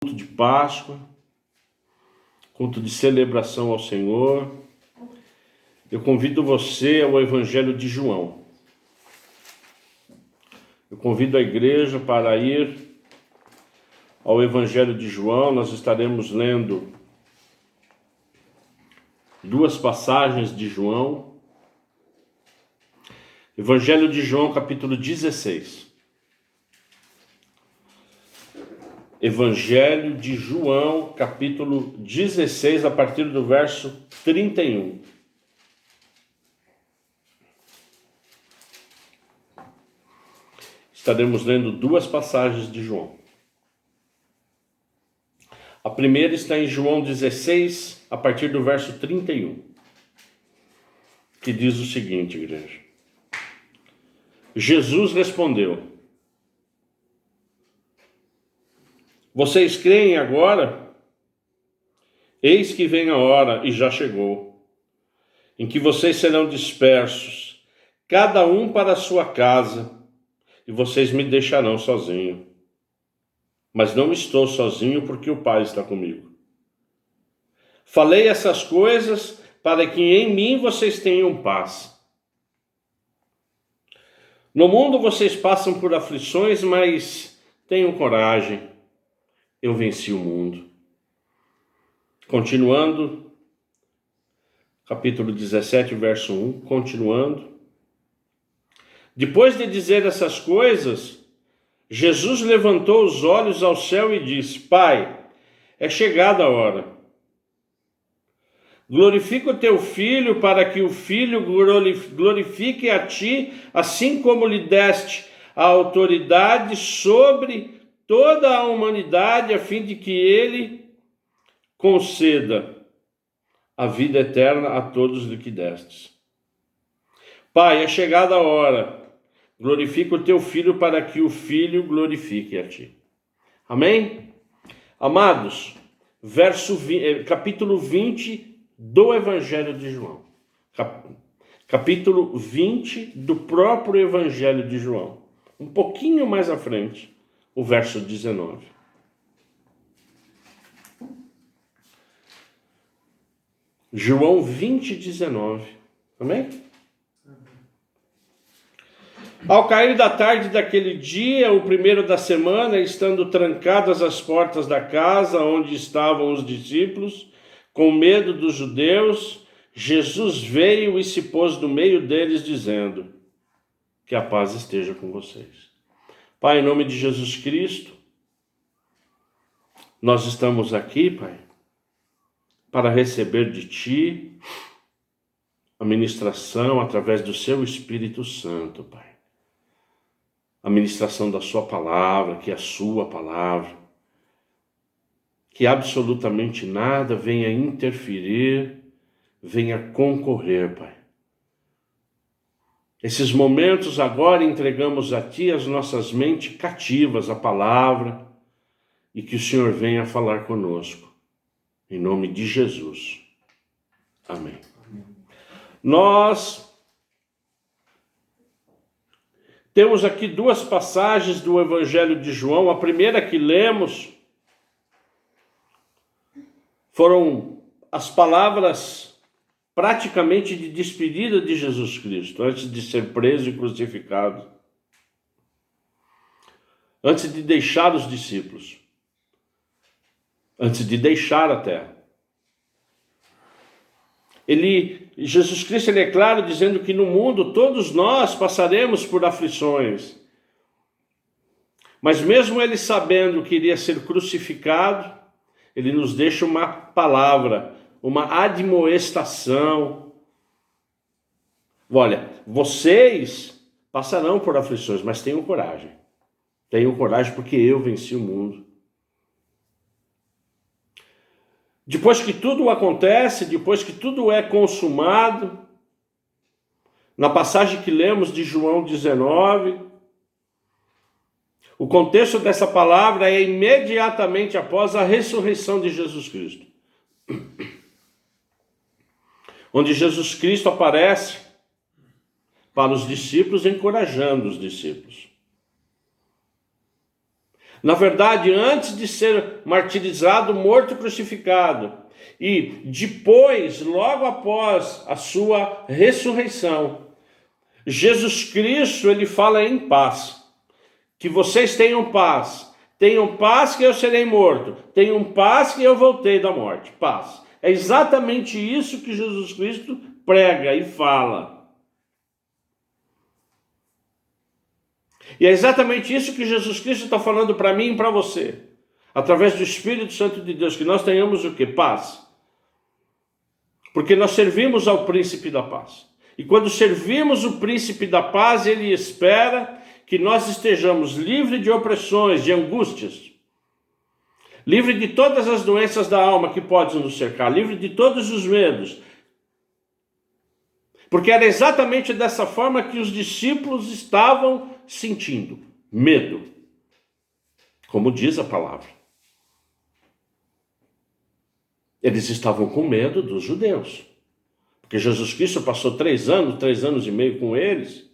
culto de Páscoa, culto de celebração ao Senhor. Eu convido você ao Evangelho de João. Eu convido a igreja para ir ao Evangelho de João. Nós estaremos lendo duas passagens de João. Evangelho de João, capítulo 16. Evangelho de João, capítulo 16, a partir do verso 31. Estaremos lendo duas passagens de João. A primeira está em João 16, a partir do verso 31, que diz o seguinte, igreja. Jesus respondeu: vocês creem agora? Eis que vem a hora, e já chegou, em que vocês serão dispersos, cada um para a sua casa, e vocês me deixarão sozinho. Mas não estou sozinho, porque o Pai está comigo. Falei essas coisas para que em mim vocês tenham paz. No mundo vocês passam por aflições, mas tenham coragem. Eu venci o mundo. Continuando, capítulo 17, verso 1, continuando. Depois de dizer essas coisas, Jesus levantou os olhos ao céu e disse: Pai, é chegada a hora. Glorifica o teu Filho, para que o Filho glorifique a ti, assim como lhe deste a autoridade sobre toda a humanidade, a fim de que ele conceda a vida eterna a todos os que destes. Pai, é chegada a hora. Glorifica o teu Filho, para que o Filho glorifique a ti. Amém? Amados, capítulo 20 do Evangelho de João. Capítulo 20 do próprio Evangelho de João. Um pouquinho mais à frente, o verso 19. João 20, 19. Amém? Ao cair da tarde daquele dia, o primeiro da semana, estando trancadas as portas da casa onde estavam os discípulos, com medo dos judeus, Jesus veio e se pôs no meio deles, dizendo: que a paz esteja com vocês. Pai, em nome de Jesus Cristo, nós estamos aqui, Pai, para receber de Ti a ministração através do Seu Espírito Santo, Pai. A ministração da Sua palavra, que é a Sua palavra. Que absolutamente nada venha interferir, venha concorrer, Pai. Esses momentos agora entregamos a Ti as nossas mentes cativas, a palavra, e que o Senhor venha falar conosco. Em nome de Jesus. Amém. Nós temos aqui duas passagens do Evangelho de João. A primeira que lemos foram as palavras praticamente de despedida de Jesus Cristo, antes de ser preso e crucificado, antes de deixar os discípulos, antes de deixar a terra. Jesus Cristo é claro dizendo que no mundo todos nós passaremos por aflições, mas mesmo ele sabendo que iria ser crucificado, ele nos deixa uma palavra, uma admoestação. Olha, vocês passarão por aflições, mas tenham coragem. Tenham coragem, porque eu venci o mundo. Depois que tudo acontece, depois que tudo é consumado, na passagem que lemos de João 19, o contexto dessa palavra é imediatamente após a ressurreição de Jesus Cristo. Onde Jesus Cristo aparece para os discípulos, encorajando os discípulos. Na verdade, antes de ser martirizado, morto e crucificado, e depois, logo após a sua ressurreição, Jesus Cristo, ele fala em paz. Que vocês tenham paz. Tenham paz que eu serei morto. Tenham paz que eu voltei da morte. Paz. É exatamente isso que Jesus Cristo prega e fala. E é exatamente isso que Jesus Cristo está falando para mim e para você. Através do Espírito Santo de Deus. Que nós tenhamos o quê? Paz. Porque nós servimos ao príncipe da paz. E quando servimos o príncipe da paz, ele espera que nós estejamos livres de opressões, de angústias, livre de todas as doenças da alma que podem nos cercar, livre de todos os medos. Porque era exatamente dessa forma que os discípulos estavam sentindo, medo. Como diz a palavra. Eles estavam com medo dos judeus. Porque Jesus Cristo passou 3 anos e meio com eles.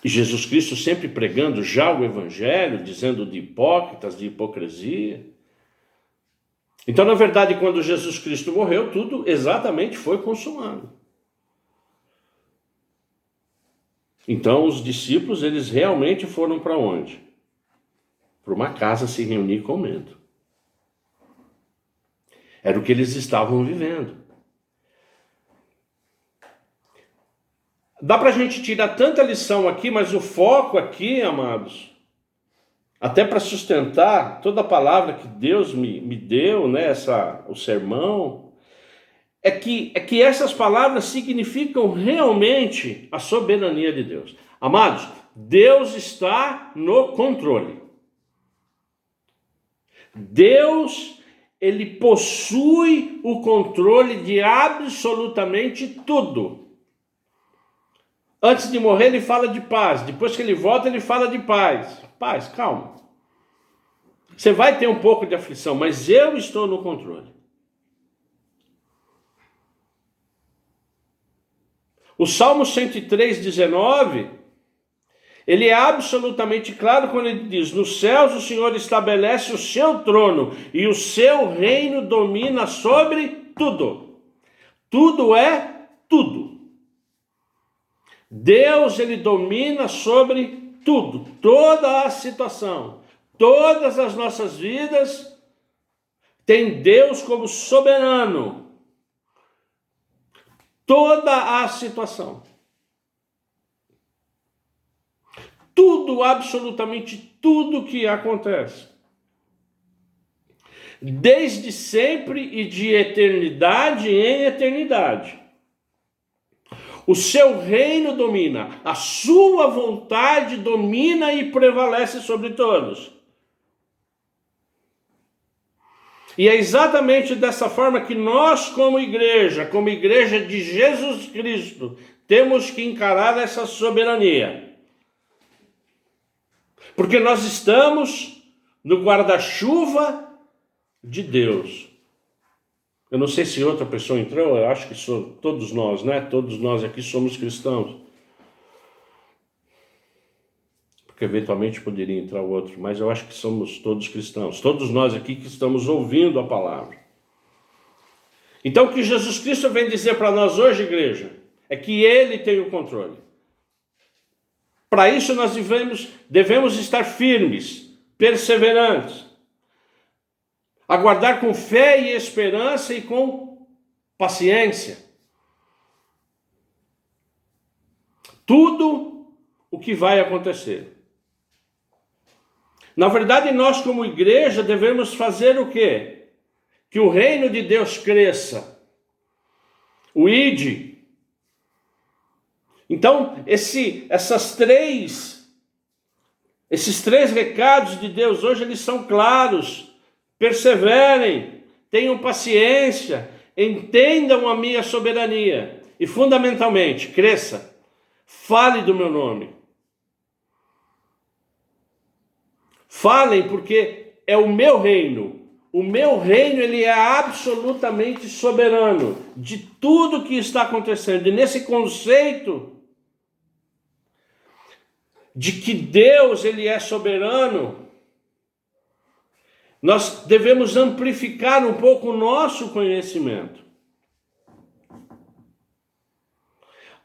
E Jesus Cristo sempre pregando já o evangelho, dizendo de hipócritas, de hipocrisia. Então, na verdade, quando Jesus Cristo morreu, tudo exatamente foi consumado. Então, os discípulos, eles realmente foram para onde? Para uma casa se reunir com medo. Era o que eles estavam vivendo. Dá para a gente tirar tanta lição aqui, mas o foco aqui, amados, até para sustentar toda a palavra que Deus me deu, né, o sermão, é que essas palavras significam realmente a soberania de Deus. Amados, Deus está no controle. Deus, ele possui o controle de absolutamente tudo. Antes de morrer, ele fala de paz. Depois que ele volta, ele fala de paz. Paz, calma. Você vai ter um pouco de aflição, mas eu estou no controle. O Salmo 103:19, ele é absolutamente claro quando ele diz: nos céus o Senhor estabelece o seu trono e o seu reino domina sobre tudo. Tudo é tudo. Deus, ele domina sobre tudo, toda a situação, todas as nossas vidas, tem Deus como soberano. Toda a situação. Tudo, absolutamente tudo que acontece. Desde sempre e de eternidade em eternidade. O seu reino domina, a sua vontade domina e prevalece sobre todos. E é exatamente dessa forma que nós, como igreja de Jesus Cristo, temos que encarar essa soberania. Porque nós estamos no guarda-chuva de Deus. Eu não sei se outra pessoa entrou, eu acho que todos nós, né? Todos nós aqui somos cristãos. Porque eventualmente poderia entrar outro, mas eu acho que somos todos cristãos. Todos nós aqui que estamos ouvindo a palavra. Então o que Jesus Cristo vem dizer para nós hoje, igreja, é que Ele tem o controle. Para isso nós devemos estar firmes, perseverantes. Aguardar com fé e esperança e com paciência. Tudo o que vai acontecer. Na verdade, nós como igreja devemos fazer o quê? Que o reino de Deus cresça. O ide. Então, esses três recados de Deus hoje, eles são claros. Perseverem, tenham paciência, entendam a minha soberania e, fundamentalmente, cresça, fale do meu nome. Falem, porque é o meu reino. O meu reino, ele é absolutamente soberano de tudo que está acontecendo. E nesse conceito, de que Deus ele é soberano, nós devemos amplificar um pouco o nosso conhecimento.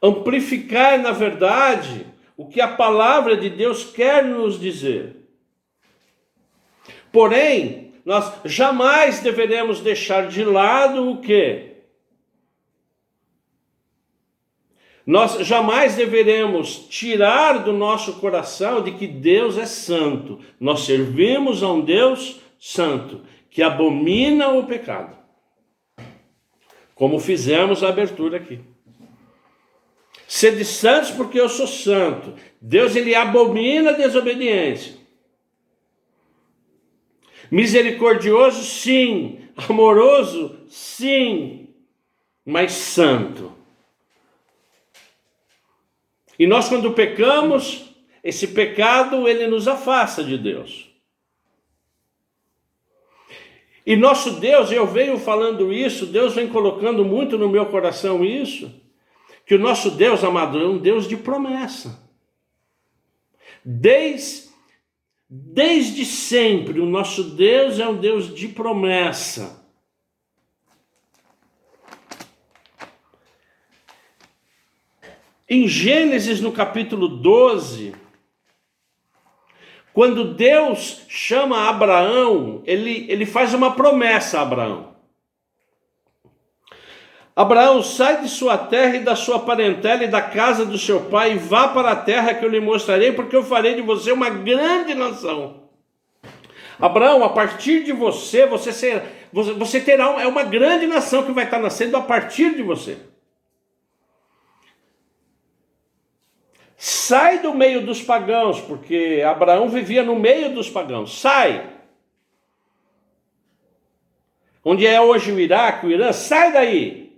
Amplificar, na verdade, o que a palavra de Deus quer nos dizer. Porém, nós jamais deveremos deixar de lado o quê? Nós jamais deveremos tirar do nosso coração de que Deus é santo. Nós servimos a um Deus santo, que abomina o pecado. Como fizemos a abertura aqui. Sede santos porque eu sou santo. Deus, ele abomina a desobediência. Misericordioso, sim. Amoroso, sim. Mas santo. E nós, quando pecamos, esse pecado, ele nos afasta de Deus. E nosso Deus, eu venho falando isso, Deus vem colocando muito no meu coração isso, que o nosso Deus, amado, é um Deus de promessa. Desde sempre, o nosso Deus é um Deus de promessa. Em Gênesis, no capítulo 12, quando Deus chama Abraão, ele faz uma promessa a Abraão. Abraão, sai de sua terra e da sua parentela e da casa do seu pai e vá para a terra que eu lhe mostrarei, porque eu farei de você uma grande nação. Abraão, a partir de você, você terá uma grande nação que vai estar nascendo a partir de você. Sai do meio dos pagãos, porque Abraão vivia no meio dos pagãos. Sai. Onde é hoje o Iraque, o Irã, sai daí.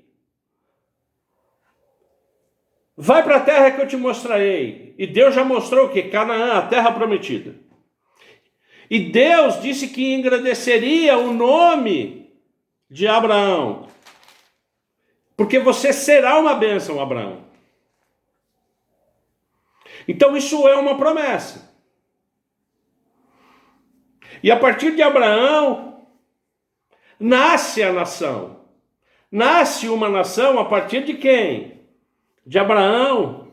Vai para a terra que eu te mostrarei. E Deus já mostrou o quê? Canaã, a terra prometida. E Deus disse que engrandeceria o nome de Abraão. Porque você será uma bênção, Abraão. Então isso é uma promessa. E a partir de Abraão, nasce a nação. Nasce uma nação a partir de quem? De Abraão.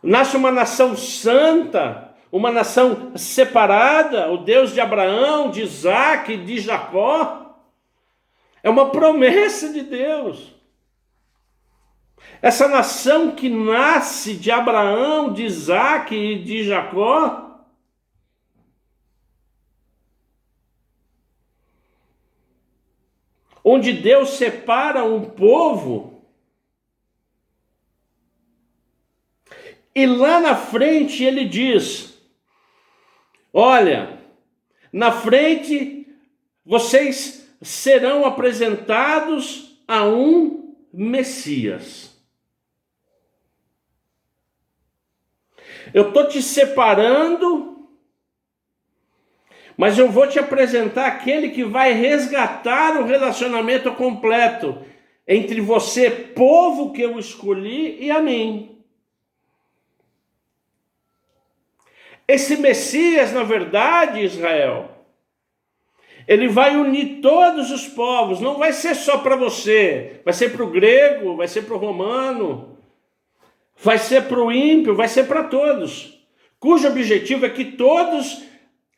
Nasce uma nação santa, uma nação separada, o Deus de Abraão, de Isaac, de Jacó. É uma promessa de Deus. Essa nação que nasce de Abraão, de Isaac e de Jacó, onde Deus separa um povo, e lá na frente ele diz, olha, na frente vocês serão apresentados a um Messias. Eu estou te separando, mas eu vou te apresentar aquele que vai resgatar o relacionamento completo entre você, povo que eu escolhi, e a mim. Esse Messias, na verdade, Israel, ele vai unir todos os povos, não vai ser só para você, vai ser para o grego, vai ser para o romano, vai ser para o ímpio, vai ser para todos, cujo objetivo é que todos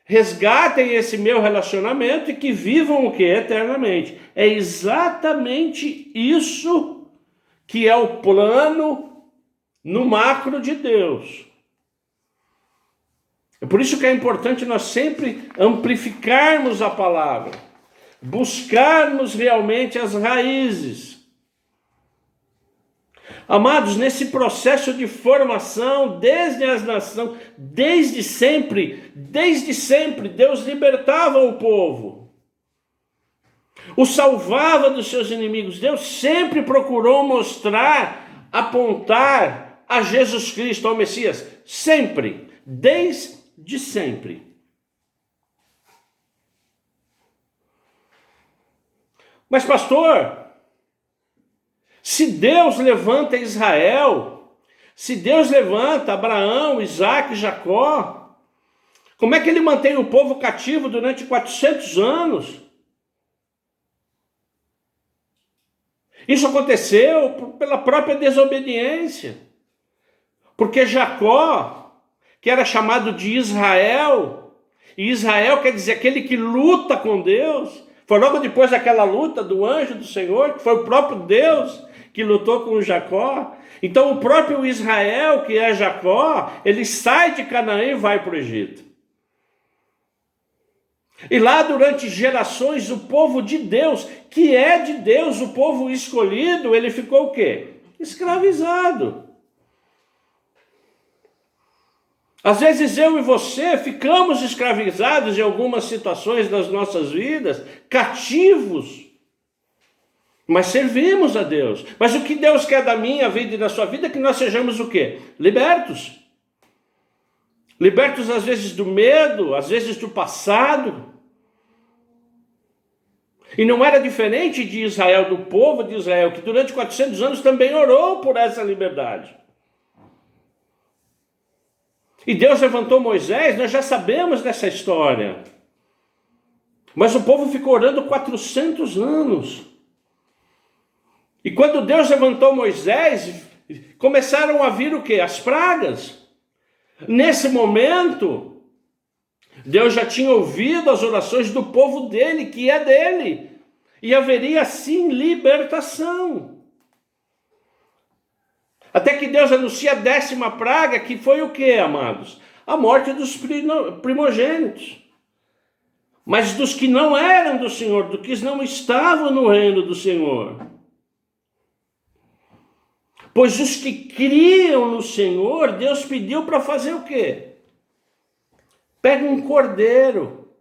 resgatem esse meu relacionamento e que vivam o que? Eternamente. É exatamente isso que é o plano no macro de Deus. É por isso que é importante nós sempre amplificarmos a palavra, buscarmos realmente as raízes. Amados, nesse processo de formação, desde sempre, Deus libertava o povo, o salvava dos seus inimigos. Deus sempre procurou mostrar, apontar a Jesus Cristo, ao Messias, sempre, desde sempre. Mas pastor, se Deus levanta Israel, Se Deus levanta Abraão, Isaque, Jacó, como é que ele mantém o povo cativo durante 400 anos? Isso aconteceu pela própria desobediência. Porque Jacó, que era chamado de Israel, e Israel quer dizer aquele que luta com Deus, foi logo depois daquela luta do anjo do Senhor, que foi o próprio Deus que lutou com Jacó. Então o próprio Israel, que é Jacó, ele sai de Canaã e vai para o Egito. E lá durante gerações o povo de Deus, que é de Deus, o povo escolhido, ele ficou o quê? Escravizado. Às vezes eu e você ficamos escravizados em algumas situações das nossas vidas, cativos, mas servimos a Deus. Mas o que Deus quer da minha vida e da sua vida é que nós sejamos o quê? Libertos. Libertos às vezes do medo, às vezes do passado. E não era diferente de Israel, do povo de Israel, que durante 400 anos também orou por essa liberdade. E Deus levantou Moisés, nós já sabemos dessa história. Mas o povo ficou orando 400 anos. E quando Deus levantou Moisés, começaram a vir o quê? As pragas. Nesse momento, Deus já tinha ouvido as orações do povo dele, que é dele. E haveria sim libertação. Até que Deus anuncia a 10ª praga, que foi o quê, amados? A morte dos primogênitos. Mas dos que não eram do Senhor, dos que não estavam no reino do Senhor. Pois os que criam no Senhor, Deus pediu para fazer o quê? Pega um cordeiro.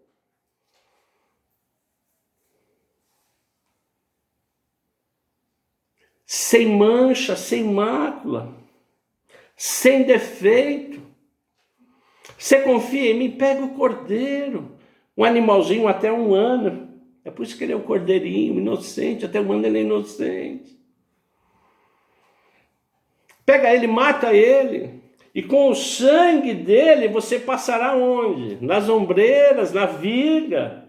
Sem mancha, sem mácula, sem defeito. Você confia em mim? Pega o cordeiro. Um animalzinho até 1 ano. É por isso que ele é um cordeirinho, inocente. Até 1 ano ele é inocente. Pega ele, mata ele. E com o sangue dele você passará onde? Nas ombreiras, na viga.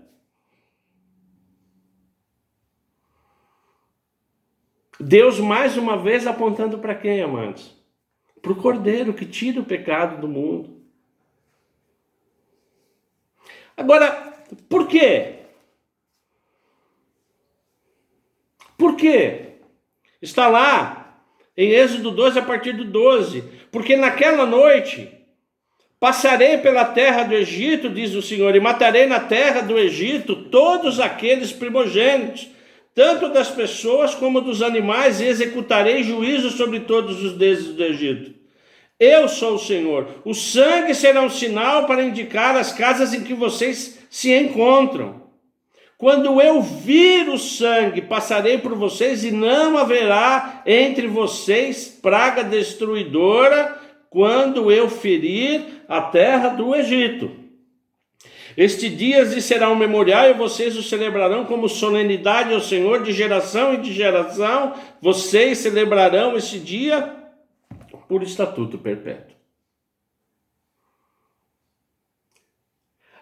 Deus mais uma vez apontando para quem, amados? Para o Cordeiro que tira o pecado do mundo. Agora, por quê? Por quê? Está lá em Êxodo 12, a partir do 12. Porque naquela noite passarei pela terra do Egito, diz o Senhor, e matarei na terra do Egito todos aqueles primogênitos, tanto das pessoas como dos animais, e executarei juízo sobre todos os deuses do Egito. Eu sou o Senhor. O sangue será um sinal para indicar as casas em que vocês se encontram. Quando eu vir o sangue, passarei por vocês e não haverá entre vocês praga destruidora quando eu ferir a terra do Egito. Este dia lhes será um memorial e vocês o celebrarão como solenidade ao Senhor de geração em geração. Vocês celebrarão este dia por estatuto perpétuo.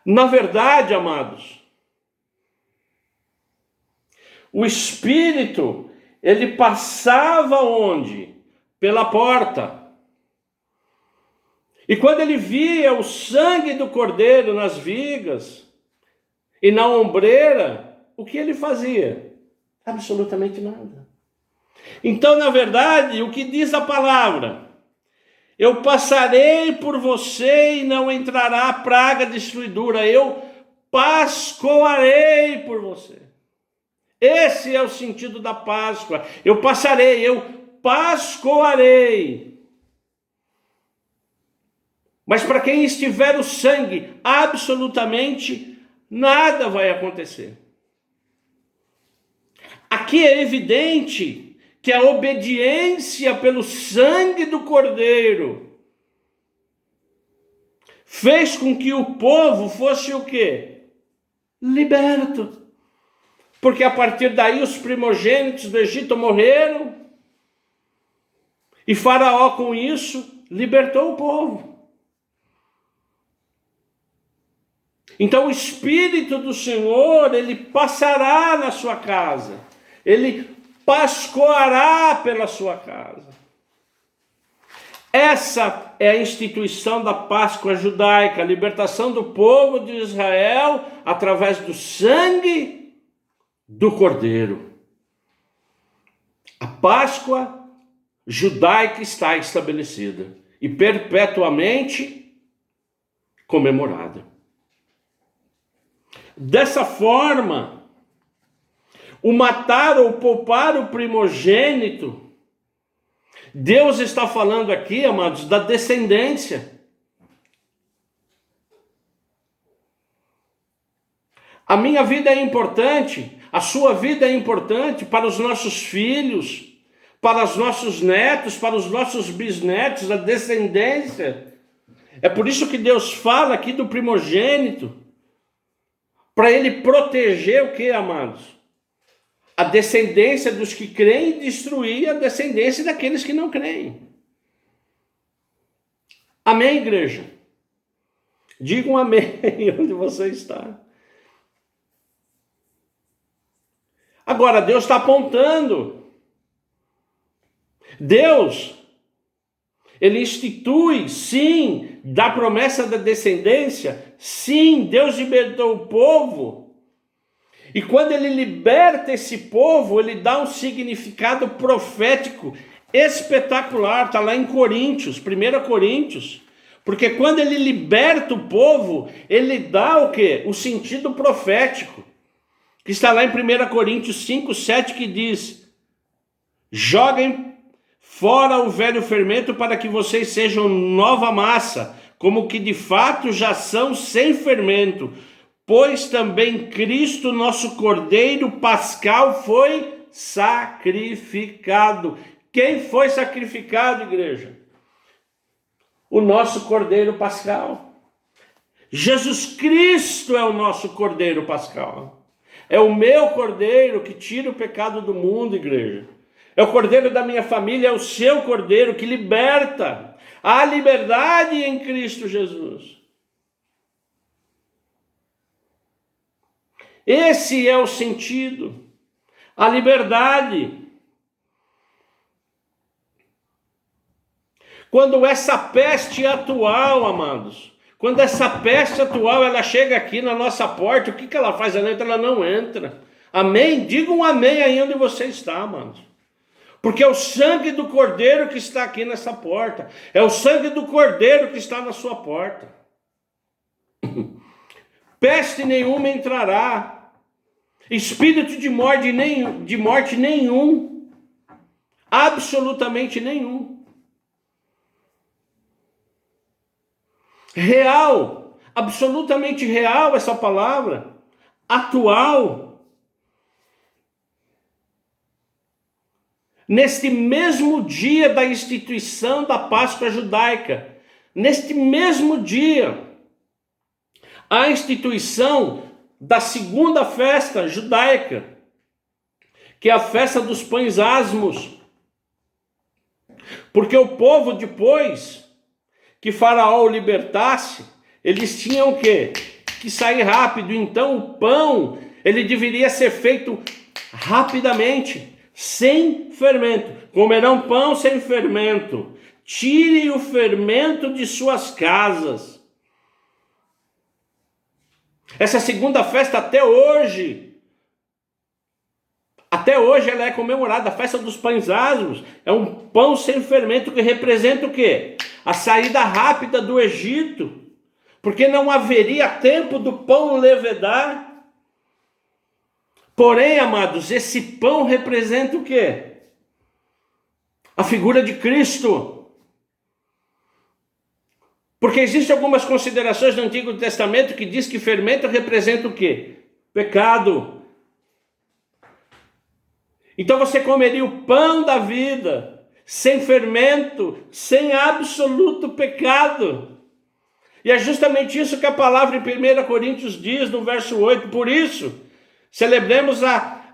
Na verdade, amados, o Espírito, ele passava onde? Pela porta. E quando ele via o sangue do cordeiro nas vigas e na ombreira, o que ele fazia? Absolutamente nada. Então, na verdade, o que diz a palavra? Eu passarei por você e não entrará praga destruidora. Eu pascoarei por você. Esse é o sentido da Páscoa. Eu passarei, eu pascoarei. Mas para quem estiver o sangue, absolutamente nada vai acontecer. Aqui é evidente que a obediência pelo sangue do Cordeiro fez com que o povo fosse o quê? Liberto. Porque a partir daí os primogênitos do Egito morreram. E Faraó, com isso, libertou o povo. Então o Espírito do Senhor, ele passará na sua casa. Ele pascoará pela sua casa. Essa é a instituição da Páscoa judaica, a libertação do povo de Israel através do sangue do Cordeiro. A Páscoa judaica está estabelecida e perpetuamente comemorada. Dessa forma, o matar ou poupar o primogênito, Deus está falando aqui, amados, da descendência. A minha vida é importante, a sua vida é importante para os nossos filhos, para os nossos netos, para os nossos bisnetos, a descendência. É por isso que Deus fala aqui do primogênito, para ele proteger o que, amados? A descendência dos que creem e destruir a descendência daqueles que não creem. Amém, igreja? Diga um amém onde você está. Agora, Deus está apontando. Deus, ele institui, sim, da promessa da descendência. Sim, Deus libertou o povo. E quando ele liberta esse povo, ele dá um significado profético espetacular. Está lá em Coríntios, 1 Coríntios. Porque quando ele liberta o povo, ele dá o quê? O sentido profético. Que está lá em 1 Coríntios 5, 7, que diz: joguem fora o velho fermento para que vocês sejam nova massa, como que de fato já são sem fermento. Pois também Cristo, nosso Cordeiro Pascal, foi sacrificado. Quem foi sacrificado, igreja? O nosso Cordeiro Pascal. Jesus Cristo é o nosso Cordeiro Pascal. É o meu Cordeiro que tira o pecado do mundo, igreja. É o Cordeiro da minha família, é o seu Cordeiro que liberta. Há liberdade em Cristo Jesus. Esse é o sentido, a liberdade. Quando essa peste atual, amados, quando essa peste atual, ela chega aqui na nossa porta, o que ela faz? Ela entra, ela não entra. Amém? Diga um amém aí onde você está, amados. Porque é o sangue do Cordeiro que está aqui nessa porta. É o sangue do Cordeiro que está na sua porta. Peste nenhuma entrará. Espírito de morte nenhum, absolutamente nenhum. Real, absolutamente real essa palavra, atual. Neste mesmo dia da instituição da Páscoa judaica, neste mesmo dia, a instituição da segunda festa judaica, que é a festa dos pães asmos. Porque o povo, depois que Faraó o libertasse, eles tinham o quê? Que sair rápido. Então o pão, ele deveria ser feito rapidamente, sem fermento. Comerão pão sem fermento. Tire o fermento de suas casas. Essa segunda festa até hoje ela é comemorada, a festa dos pães asmos. É um pão sem fermento que representa o quê? A saída rápida do Egito, porque não haveria tempo do pão levedar. Porém, amados, esse pão representa o quê? A figura de Cristo. Porque existem algumas considerações do Antigo Testamento que diz que fermento representa o quê? Pecado. Então você comeria o pão da vida, sem fermento, sem absoluto pecado. E é justamente isso que a palavra em 1 Coríntios diz, no verso 8. Por isso, celebremos a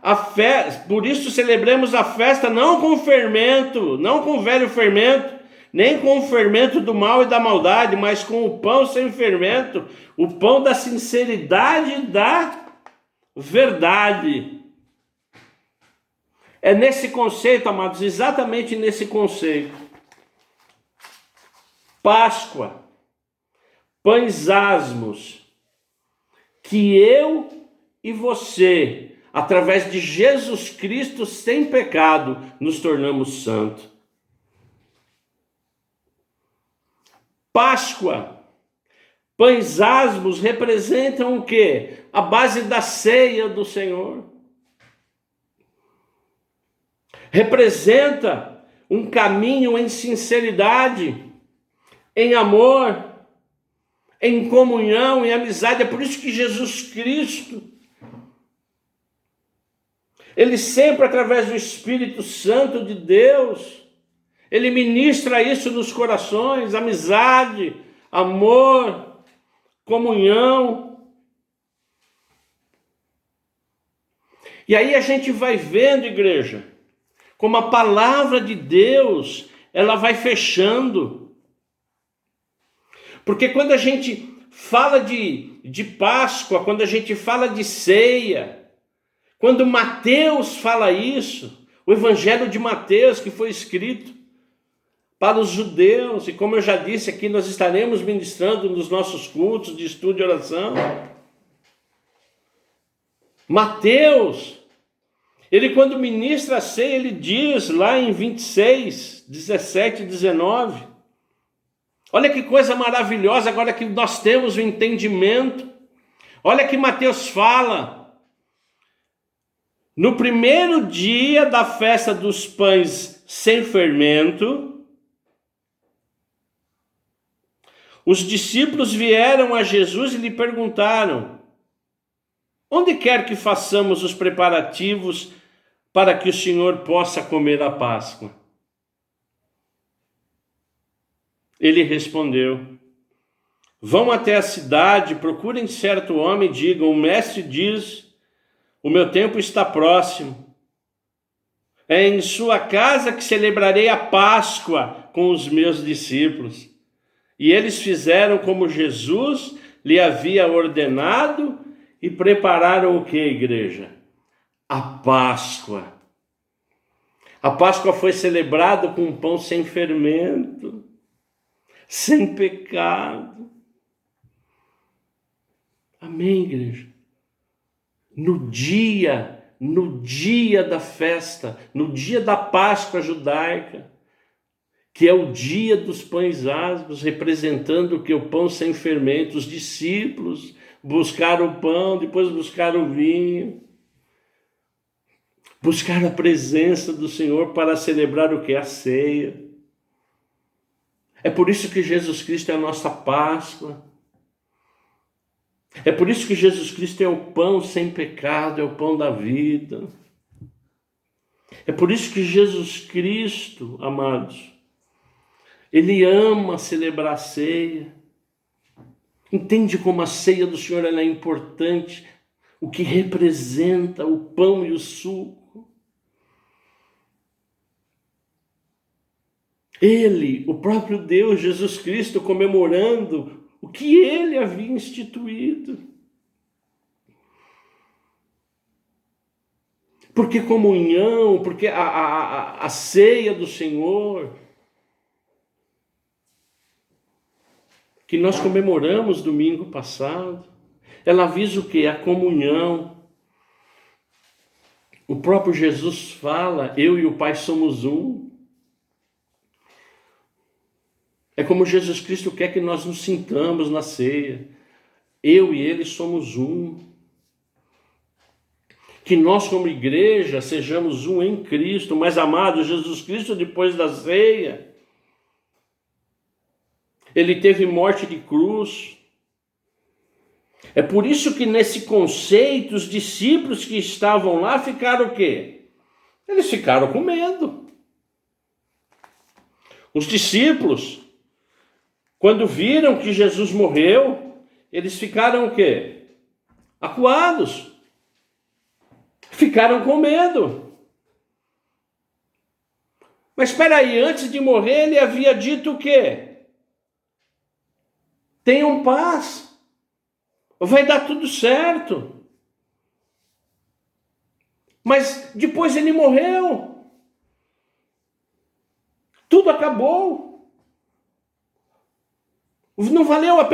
Por isso celebremos a festa não com fermento, não com velho fermento, nem com o fermento do mal e da maldade, mas com o pão sem fermento, o pão da sinceridade e da verdade. É nesse conceito, amados, exatamente nesse conceito. Páscoa, pães asmos, que eu e você, através de Jesus Cristo sem pecado, nos tornamos santos. Páscoa, pães asmos representam o quê? A base da ceia do Senhor. Representa um caminho em sinceridade, em amor, em comunhão, em amizade. É por isso que Jesus Cristo, Ele sempre, através do Espírito Santo de Deus, Ele ministra isso nos corações, amizade, amor, comunhão. E aí a gente vai vendo, igreja, como a palavra de Deus, ela vai fechando. Porque quando a gente fala de Páscoa, quando a gente fala de ceia, quando Mateus fala isso, o Evangelho de Mateus, que foi escrito para os judeus, e como eu já disse aqui, nós estaremos ministrando nos nossos cultos de estudo e oração. Mateus, ele quando ministra a ceia, ele diz lá em 26, 17 e 19, olha que coisa maravilhosa, agora que nós temos o entendimento, olha que Mateus fala, no primeiro dia da festa dos pães sem fermento, os discípulos vieram a Jesus e lhe perguntaram: onde quer que façamos os preparativos para que o Senhor possa comer a Páscoa? Ele respondeu: vão até a cidade, procurem certo homem e digam: o mestre diz, o meu tempo está próximo. É em sua casa que celebrarei a Páscoa com os meus discípulos. E eles fizeram como Jesus lhe havia ordenado e prepararam o que, igreja? A Páscoa. A Páscoa foi celebrada com um pão sem fermento, sem pecado. Amém, igreja? No dia da festa, no dia da Páscoa judaica, que é o dia dos pães asmos, representando que o pão sem fermento, os discípulos buscaram o pão, depois buscaram o vinho, buscaram a presença do Senhor para celebrar o que é a ceia. É por isso que Jesus Cristo é a nossa Páscoa. É por isso que Jesus Cristo é o pão sem pecado, é o pão da vida. É por isso que Jesus Cristo, amados, Ele ama celebrar a ceia. Entende como a ceia do Senhor ela é importante, o que representa o pão e o suco. Ele, o próprio Deus, Jesus Cristo, comemorando o que Ele havia instituído. Porque comunhão, porque a ceia do Senhor, que nós comemoramos domingo passado, ela avisa o quê? A comunhão. O próprio Jesus fala, eu e o Pai somos um. É como Jesus Cristo quer que nós nos sintamos na ceia. Eu e Ele somos um. Que nós como igreja sejamos um em Cristo. Mas amado, Jesus Cristo depois da ceia, Ele teve morte de cruz. É por isso que nesse conceito, os discípulos que estavam lá ficaram o quê? Eles ficaram com medo. Os discípulos, quando viram que Jesus morreu, eles ficaram o quê? Acuados. Ficaram com medo. Mas espera aí, antes de morrer ele havia dito o quê? Tenham paz. Vai dar tudo certo. Mas depois ele morreu. Tudo acabou. Não valeu a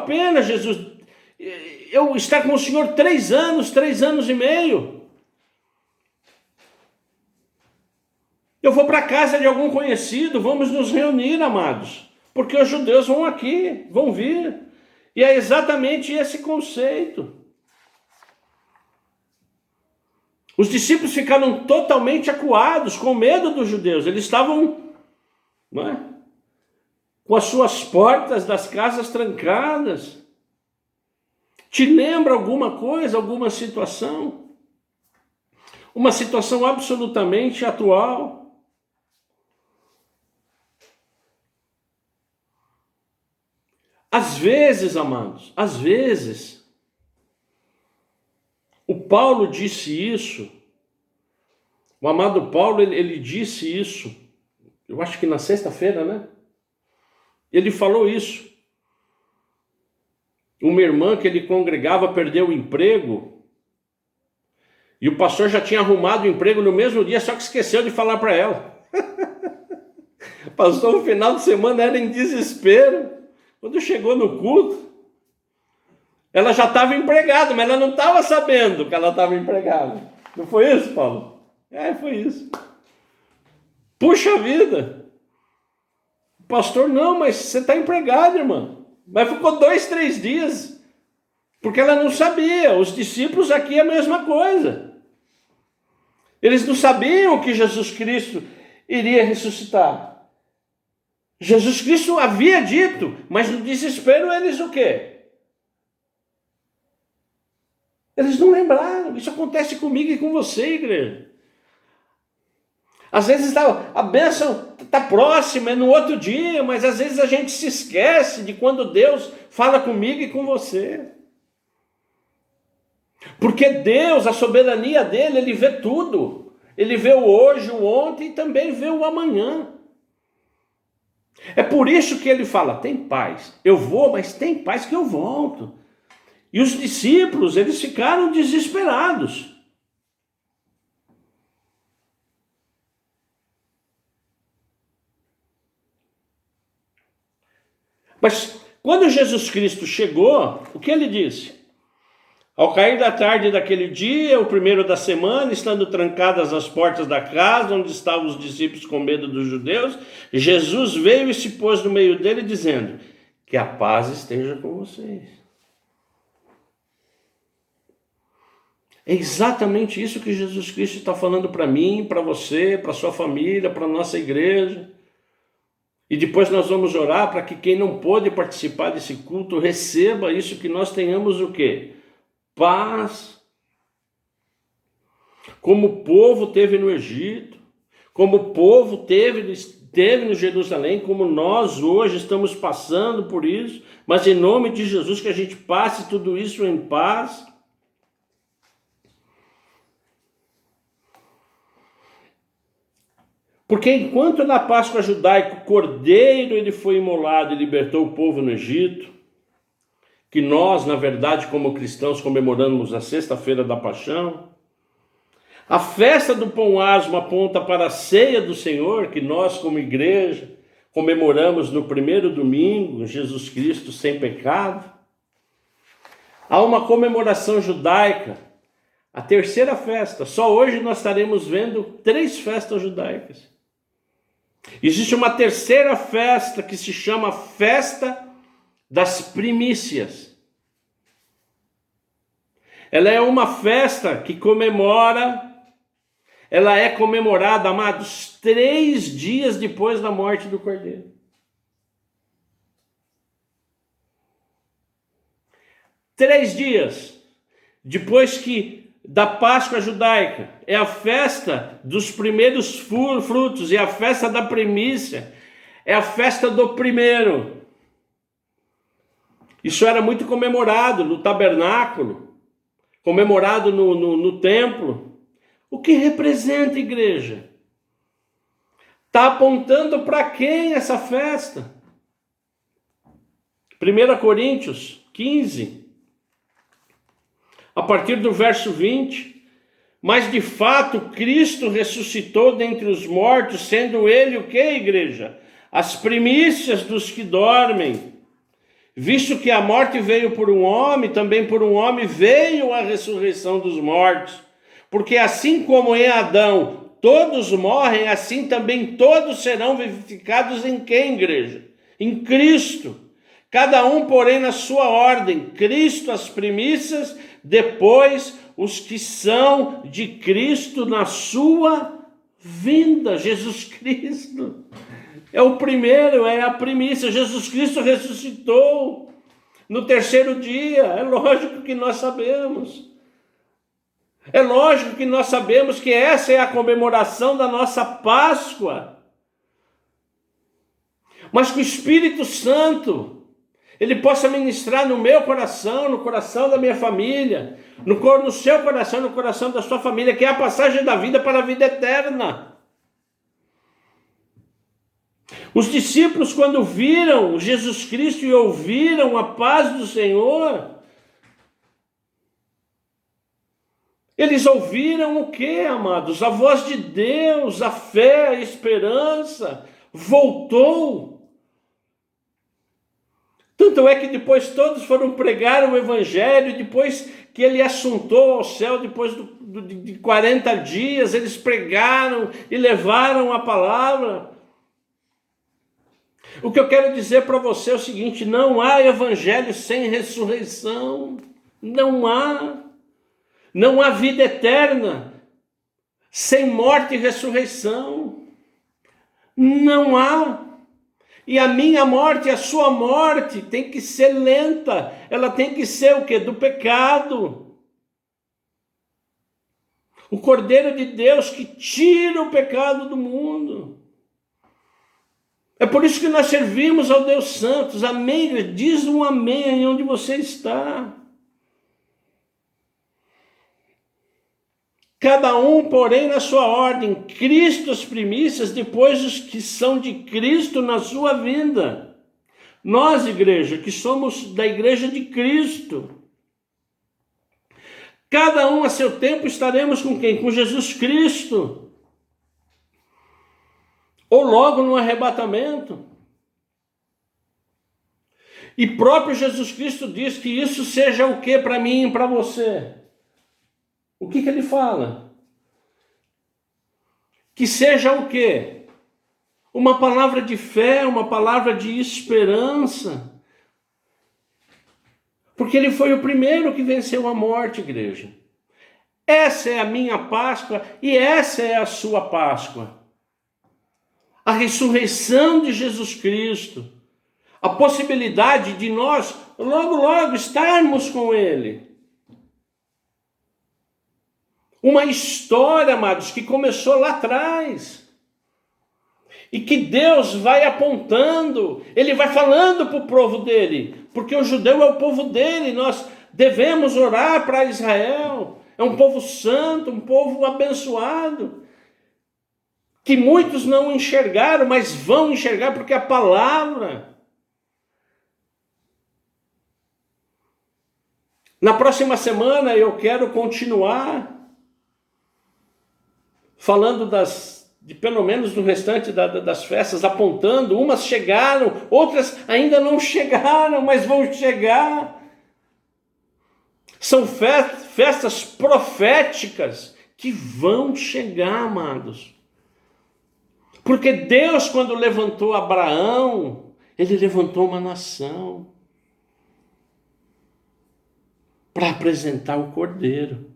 pena, Jesus, eu estar com o Senhor 3 anos e meio. Eu vou para a casa de algum conhecido, vamos nos reunir, amados, porque os judeus vão aqui, vão vir. E é exatamente esse conceito. Os discípulos ficaram totalmente acuados, com medo dos judeus. Eles estavam, não é, com as suas portas das casas trancadas. Te lembra alguma coisa, alguma situação? Uma situação absolutamente atual. Às vezes, amados, às vezes, o Paulo disse isso, o amado Paulo, ele disse isso, eu acho que na sexta-feira, né? Ele falou isso. Uma irmã que ele congregava perdeu o emprego, e o pastor já tinha arrumado o emprego no mesmo dia, só que esqueceu de falar para ela. Passou o final de semana, era em desespero. Quando chegou no culto, ela já estava empregada, mas ela não estava sabendo que ela estava empregada. Não foi isso, Paulo? Foi isso. Puxa vida! Pastor, não, mas você está empregado, irmã. Mas ficou 2, 3 dias, porque ela não sabia. Os discípulos aqui é a mesma coisa. Eles não sabiam que Jesus Cristo iria ressuscitar. Jesus Cristo havia dito, mas no desespero eles o quê? Eles não lembraram. Isso acontece comigo e com você, igreja. Às vezes a bênção está próxima, é no outro dia, mas às vezes a gente se esquece de quando Deus fala comigo e com você. Porque Deus, a soberania dele, ele vê tudo. Ele vê o hoje, o ontem e também vê o amanhã. É por isso que ele fala, tem paz. Eu vou, mas tem paz que eu volto. E os discípulos, eles ficaram desesperados. Mas quando Jesus Cristo chegou, o que ele disse? Ao cair da tarde daquele dia, o primeiro da semana, estando trancadas as portas da casa, onde estavam os discípulos com medo dos judeus, Jesus veio e se pôs no meio dele, dizendo, que a paz esteja com vocês. É exatamente isso que Jesus Cristo está falando para mim, para você, para sua família, para a nossa igreja. E depois nós vamos orar para que quem não pôde participar desse culto receba isso, que nós tenhamos o quê? Paz. Como o povo teve no Egito, como o povo teve no Jerusalém, como nós hoje estamos passando por isso, mas em nome de Jesus que a gente passe tudo isso em paz. Porque enquanto na Páscoa judaica o cordeiro ele foi imolado e libertou o povo no Egito, que nós, na verdade, como cristãos, comemoramos a sexta-feira da paixão, a festa do pão asmo aponta para a ceia do Senhor, que nós, como igreja, comemoramos no primeiro domingo, Jesus Cristo sem pecado. Há uma comemoração judaica, a terceira festa. Só hoje nós estaremos vendo 3 festas judaicas. Existe uma terceira festa que se chama Festa das Primícias. Ela é uma festa que ela é comemorada, amados, 3 dias depois da morte do Cordeiro. 3 dias depois da Páscoa judaica, é a festa dos primeiros frutos, é a festa da primícia, é a festa do primeiro. Isso era muito comemorado no tabernáculo, comemorado no templo. O que representa, igreja? Está apontando para quem essa festa? 1 Coríntios 15, a partir do verso 20. Mas de fato Cristo ressuscitou dentre os mortos, sendo ele o que, igreja? As primícias dos que dormem. Visto que a morte veio por um homem, também por um homem veio a ressurreição dos mortos. Porque assim como em Adão todos morrem, assim também todos serão vivificados em quem, igreja? Em Cristo. Cada um, porém, na sua ordem. Cristo as primícias, depois os que são de Cristo na sua vinda. Jesus Cristo é o primeiro, é a primícia. Jesus Cristo ressuscitou no terceiro dia. É lógico que nós sabemos. É lógico que nós sabemos que essa é a comemoração da nossa Páscoa. Mas que o Espírito Santo, ele possa ministrar no meu coração, no coração da minha família, no seu coração, no coração da sua família, que é a passagem da vida para a vida eterna. Os discípulos, quando viram Jesus Cristo e ouviram a paz do Senhor, eles ouviram o quê, amados? A voz de Deus, a fé, a esperança voltou. Tanto é que depois todos foram pregar o evangelho, depois que ele assuntou ao céu, depois de 40 dias, eles pregaram e levaram a palavra. O que eu quero dizer para você é o seguinte: não há evangelho sem ressurreição. Não há. Não há vida eterna sem morte e ressurreição. Não há. E a minha morte, a sua morte tem que ser lenta. Ela tem que ser o quê? Do pecado. O Cordeiro de Deus que tira o pecado do mundo. É por isso que nós servimos ao Deus Santo. Amém? Diz um amém aí onde você está. Cada um, porém, na sua ordem. Cristo as primícias, depois os que são de Cristo na sua vinda. Nós, igreja, que somos da igreja de Cristo. Cada um a seu tempo estaremos com quem? Com Jesus Cristo. Ou logo no arrebatamento. E próprio Jesus Cristo diz que isso seja o que para mim e para você? O que ele fala? Que seja o quê? Uma palavra de fé, uma palavra de esperança. Porque ele foi o primeiro que venceu a morte, igreja. Essa é a minha Páscoa e essa é a sua Páscoa. A ressurreição de Jesus Cristo. A possibilidade de nós, logo, estarmos com ele. Uma história, amados, que começou lá atrás. E que Deus vai apontando, ele vai falando para o povo dele. Porque o judeu é o povo dele, nós devemos orar para Israel. É um povo santo, um povo abençoado. Que muitos não enxergaram, mas vão enxergar porque a palavra. Na próxima semana eu quero continuar falando de pelo menos do restante das festas, apontando. Umas chegaram, outras ainda não chegaram, mas vão chegar. São festas proféticas que vão chegar, amados. Porque Deus, quando levantou Abraão, ele levantou uma nação para apresentar o Cordeiro.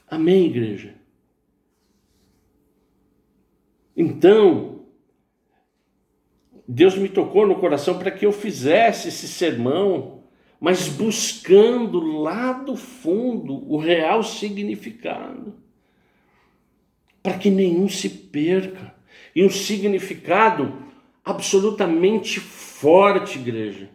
Amém, igreja? Então, Deus me tocou no coração para que eu fizesse esse sermão, mas buscando lá do fundo o real significado, para que nenhum se perca. E um significado absolutamente forte, igreja.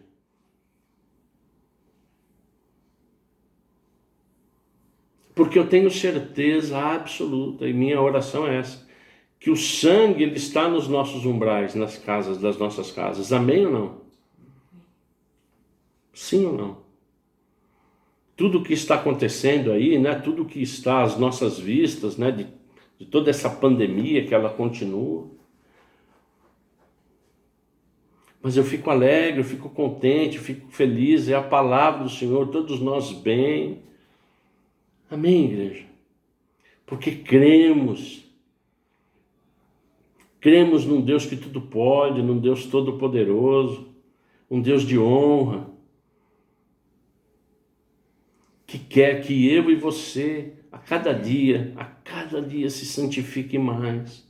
Porque eu tenho certeza absoluta, e minha oração é essa, que o sangue ele está nos nossos umbrais, nas casas, das nossas casas. Amém ou não? Sim ou não? Tudo o que está acontecendo aí, né? Tudo que está às nossas vistas, né? De toda essa pandemia que ela continua. Mas eu fico alegre, eu fico contente, eu fico feliz, é a palavra do Senhor, todos nós bem. Amém, igreja? Porque cremos num Deus que tudo pode, num Deus todo-poderoso, um Deus de honra, que quer que eu e você, a cada dia se santifique mais,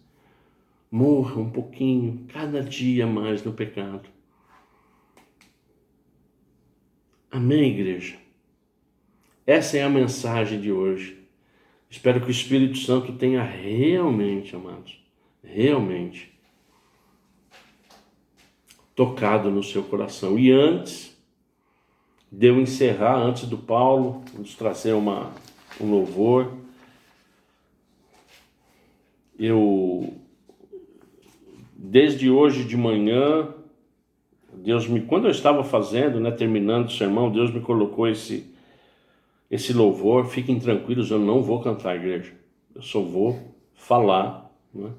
morra um pouquinho, cada dia mais no pecado. Amém, igreja? Essa é a mensagem de hoje. Espero que o Espírito Santo tenha realmente, amados, realmente tocado no seu coração. E antes de eu encerrar, antes do Paulo nos trazer um louvor, desde hoje de manhã, quando eu estava fazendo, né, terminando o sermão, Deus me colocou esse louvor. Fiquem tranquilos, eu não vou cantar, igreja. Eu só vou falar, né?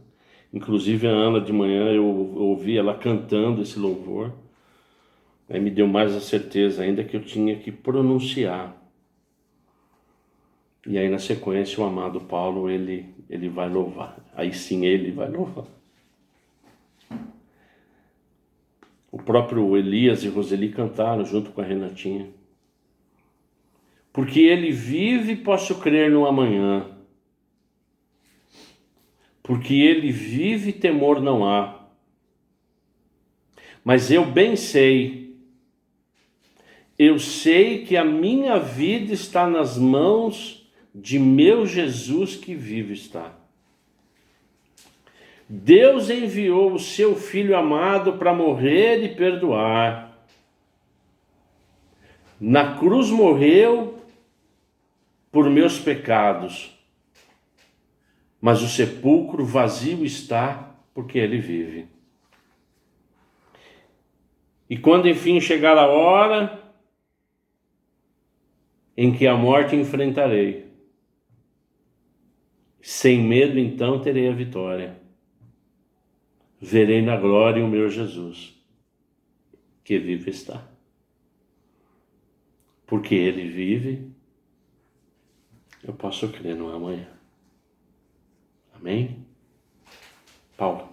Inclusive a Ana de manhã eu ouvi ela cantando esse louvor. Aí me deu mais a certeza ainda que eu tinha que pronunciar. E aí na sequência o amado Paulo, ele vai louvar. Aí sim ele vai louvar. O próprio Elias e Roseli cantaram junto com a Renatinha. Porque ele vive, posso crer no amanhã. Porque ele vive, temor não há. Mas eu bem sei, eu sei que a minha vida está nas mãos de meu Jesus que vive está. Deus enviou o seu Filho amado para morrer e perdoar. Na cruz morreu por meus pecados, mas o sepulcro vazio está porque ele vive. E quando enfim chegar a hora em que a morte enfrentarei, sem medo então terei a vitória. Verei na glória o meu Jesus, que vive está. Porque ele vive, eu posso crer no amanhã. Amém? Paulo.